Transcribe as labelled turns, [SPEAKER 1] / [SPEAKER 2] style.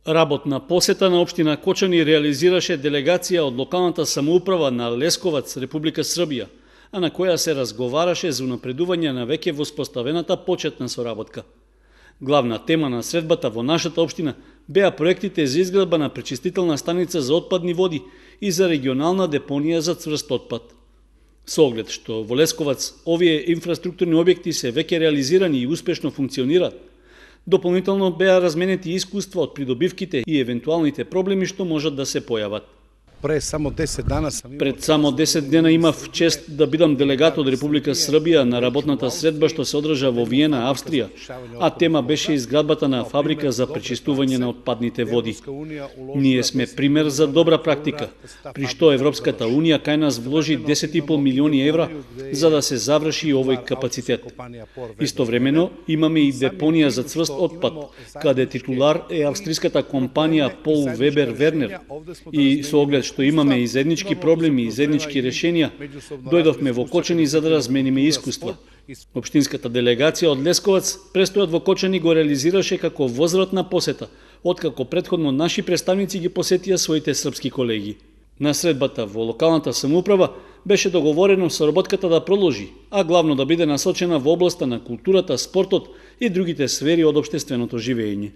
[SPEAKER 1] Работна посета на општина Кочани реализираше делегација од локалната самоуправа на Лесковац, Република Србија, а на која се разговараше за унапредување на веќе воспоставената почетна соработка. Главна тема на средбата во нашата општина беа проектите за изградба на пречистителна станица за отпадни води и за регионална депонија за цврст отпад. Со оглед што во Лесковац овие инфраструктурни објекти се веќе реализирани и успешно функционираат, дополнително беа разменети искуства од придобивките и евентуалните проблеми што можат да се појават.
[SPEAKER 2] Пред само
[SPEAKER 1] 10 дена имав чест да бидам делегат од Република Србија на работната средба што се одржа во Виена, Австрија, а тема беше изградбата на фабрика за пречистување на отпадните води. Ние сме пример за добра практика, при што Европската Унија кај нас вложи 10,5 милиони евра за да се заврши овој капацитет. Истовремено имаме и депонија за цврст отпад, каде титулар е австриската компанија Пол Вебер Вернер, и со оглед што имаме и заеднички проблеми и заеднички решенија, дојдовме во Кочани за да размениме искуства. Општинската делегација од Лесковац престојот во Кочани го реализираше како возвратна посета, откако претходно наши представници ги посетија своите српски колеги. На средбата во локалната самоуправа беше договорено соработката да продолжи, а главно да биде насочена во областа на културата, спортот и другите сфери од општественото живење.